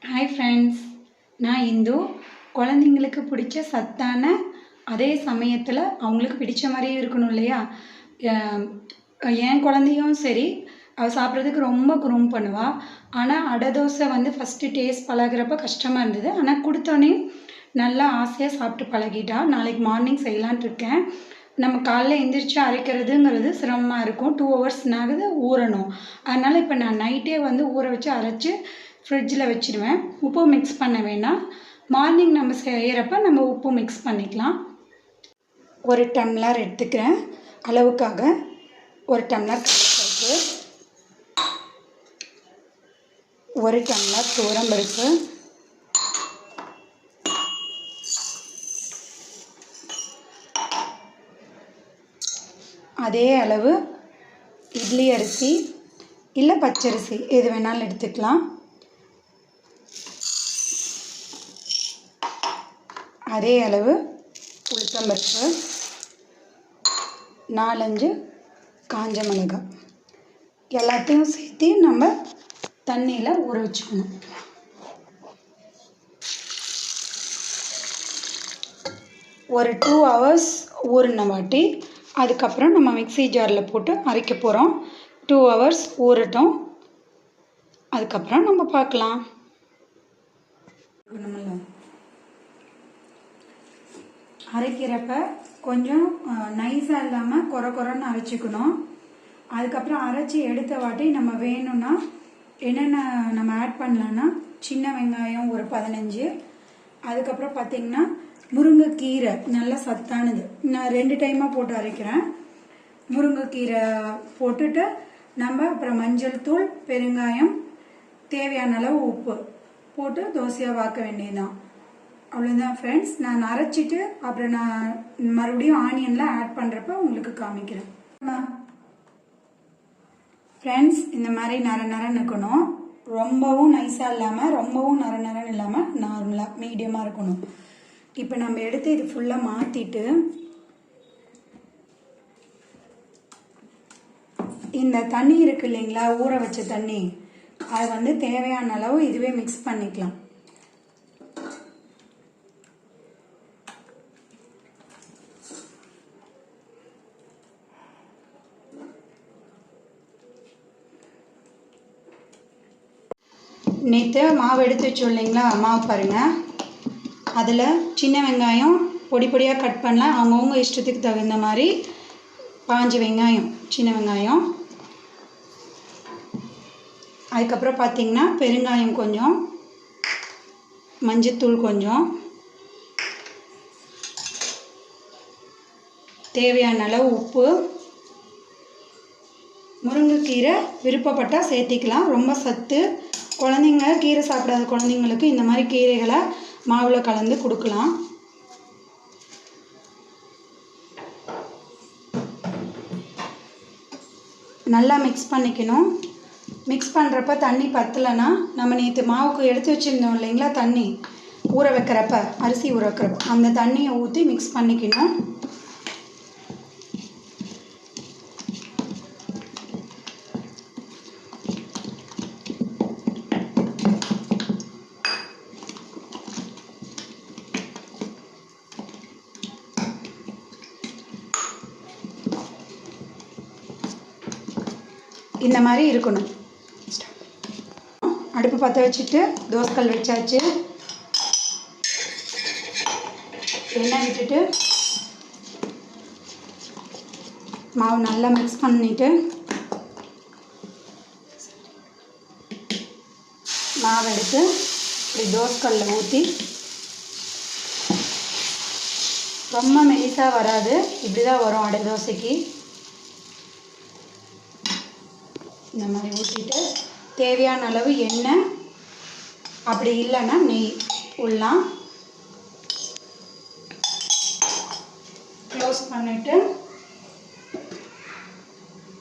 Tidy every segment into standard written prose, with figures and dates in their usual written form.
Hi friends, நான் இந்து. குழந்தைங்களுக்கு பிடிச்ச சத்தான அதே சமயத்தில் அவங்களுக்கு பிடிச்ச மாதிரியே இருக்கணும் இல்லையா? என் குழந்தையும் சரி, அவள் சாப்பிட்றதுக்கு ரொம்ப குறும்பு பண்ணுவாள். ஆனால் அடைதோசை வந்து ஃபஸ்ட்டு டேஸ்ட் பழகிறப்ப கஷ்டமாக இருந்தது. ஆனால் கொடுத்தோன்னே நல்லா ஆசையாக சாப்பிட்டு பழகிட்டா. நாளைக்கு மார்னிங் செய்யலான்ட்டு இருக்கேன். நம்ம காலைல எந்திரிச்சு அரைக்கிறதுங்கிறது சிரமமாக இருக்கும். 2 ஹவர்ஸ்னாகுது ஊறணும். அதனால் இப்போ நான் நைட்டே வந்து ஊற வச்சு அரைச்சி ஃப்ரிட்ஜில் வச்சுடுவேன். உப்பு மிக்ஸ் பண்ண வேணாம். மார்னிங் நம்ம செய்கிறப்ப நம்ம உப்பு மிக்ஸ் பண்ணிக்கலாம். 1 டம்ளர் எடுத்துக்கிறேன் அளவுக்காக. 1 டம்ளர் கடலைப்பருப்பு, 1 டம்ளர் துவரம்பருப்பு, அதே அளவு இட்லி அரிசி இல்லை பச்சரிசி எது வேணாலும் எடுத்துக்கலாம். அதே அளவு உளுத்தம்பருப்பு, 4-5 காஞ்ச மிளகாய் எல்லாத்தையும் சேர்த்து நம்ம தண்ணியில் ஊற வச்சுக்கணும். ஒரு 2 ஹவர்ஸ் ஊறின வாட்டி அதுக்கப்புறம் நம்ம மிக்ஸி ஜாரில் போட்டு அரைக்க போகிறோம். 2 ஹவர்ஸ் ஊறட்டும், அதுக்கப்புறம் நம்ம பார்க்கலாம். அரைக்கிறப்ப கொஞ்சம் நைஸாக இல்லாமல் கொரன்னு அரைச்சிக்கணும். அதுக்கப்புறம் அரைச்சி எடுத்த வாட்டி நம்ம வேணும்னா என்னென்ன நம்ம ஆட் பண்ணலான்னா, சின்ன வெங்காயம் ஒரு 15, அதுக்கப்புறம் பார்த்திங்கன்னா முருங்கைக்கீரை நல்ல சத்தானது. நான் 2 டைமாக போட்டு அரைக்கிறேன். முருங்கைக்கீரை போட்டுட்டு நம்ம அப்புறம் மஞ்சள் தூள், பெருங்காயம், தேவையான அளவு உப்பு போட்டு தோசையாக வாக்க வேண்டியதுதான். அவ்வளோதான் ஃப்ரெண்ட்ஸ். நான் அரைச்சிட்டு அப்புறம் நான் மறுபடியும் ஆனியன்லாம் ஆட் பண்ணுறப்ப உங்களுக்கு காமிக்கிறேன். ஃப்ரெண்ட்ஸ், இந்த மாதிரி நரன்னு இருக்கணும். ரொம்பவும் நைஸாக இல்லாமல் ரொம்பவும் நரன்னு இல்லாமல் நார்மலாக மீடியமாக இருக்கணும். இப்போ நம்ம எடுத்து இது ஃபுல்லாக மாற்றிட்டு இந்த தண்ணி இருக்கு இல்லைங்களா, ஊற வச்ச தண்ணி, அது வந்து தேவையான அளவு இதுவே மிக்ஸ் பண்ணிக்கலாம். நேற்று மாவு எடுத்து வச்சோம் இல்லைங்களா, மாவு பாருங்கள். அதில் சின்ன வெங்காயம் பொடி பொடியாக கட் பண்ணலாம். அவங்கவுங்க இஷ்டத்துக்கு தகுந்த மாதிரி 5 வெங்காயம், சின்ன வெங்காயம். அதுக்கப்புறம் பார்த்திங்கன்னா பெருங்காயம் கொஞ்சம், மஞ்சத்தூள் கொஞ்சம், தேவையான அளவு உப்பு. முருங்கைக்கீரை விருப்பப்பட்டால் சேர்த்திக்கலாம், ரொம்ப சத்து. குழந்தைங்க கீரை சாப்பிடாத குழந்தைங்களுக்கு இந்த மாதிரி கீரைகளை மாவில் கலந்து கொடுக்கலாம். நல்லா மிக்ஸ் பண்ணிக்கணும். மிக்ஸ் பண்ணுறப்ப தண்ணி பத்தலைன்னா நம்ம நேற்று மாவுக்கு எடுத்து வச்சுருந்தோம் இல்லைங்களா, தண்ணி ஊற வைக்கிறப்ப, அரிசி ஊற வைக்கிறப்ப அந்த தண்ணியை ஊற்றி மிக்ஸ் பண்ணிக்கணும். இந்த மாதிரி இருக்கணும். அடுப்பு பற்ற வச்சுட்டு தோசைக்கல் வச்சாச்சு. எண்ணெய் விட்டுட்டு மாவு நல்லா மிக்ஸ் பண்ணிட்டு மாவு எடுத்து இப்படி தோசைக்கல்லில் ஊற்றி, ரொம்ப மெலிசாக வராது, இப்படி தான் வரும் அடை தோசைக்கு. இந்த மாதிரி ஊற்றிட்டு தேவையான அளவு எண்ணெய், அப்படி இல்லைன்னா நெய் உள்ளலாம். க்ளோஸ் பண்ணிவிட்டு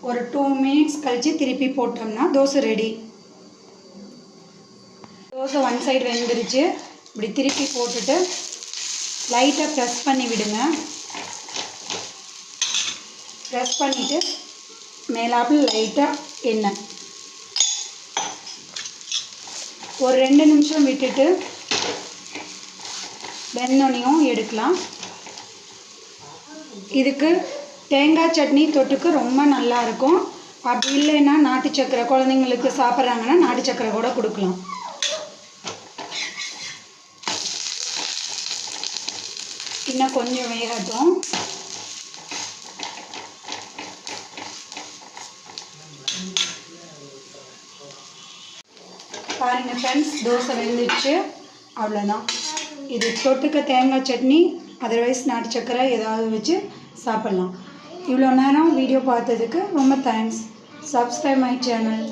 ஒரு 2 மினிட்ஸ் கழித்து திருப்பி போட்டோம்னா தோசை ரெடி. தோசை 1 சைடு வெந்துருச்சு. இப்படி திருப்பி போட்டுட்டு லைட்டாக ப்ரெஸ் பண்ணி விடுங்க. ப்ரெஸ் பண்ணிவிட்டு மேலாப்பில் லைட்டாக எண்ணெய் ஒரு 2 நிமிஷம் விட்டுட்டு வெந்தோனையும் எடுக்கலாம். இதுக்கு தேங்காய் சட்னி தொட்டுக்கு ரொம்ப நல்லாயிருக்கும். அப்படி இல்லைன்னா நாட்டு சக்கரை, குழந்தைங்களுக்கு சாப்பிட்றாங்கன்னா நாட்டு சக்கரை கூட கொடுக்கலாம். இன்னும் கொஞ்சம் வேகட்டும். பாருங்கள் ஃப்ரெண்ட்ஸ், தோசை வெந்துடுச்சு. அவ்வளோதான். இது தொட்டுக்க தேங்காய் சட்னி, அதர்வைஸ் நாட்டு சக்கரை ஏதாவது வச்சு சாப்பிட்லாம். இவ்வளோ நேரம் வீடியோ பார்த்ததுக்கு ரொம்ப தேங்க்ஸ். Subscribe my channel.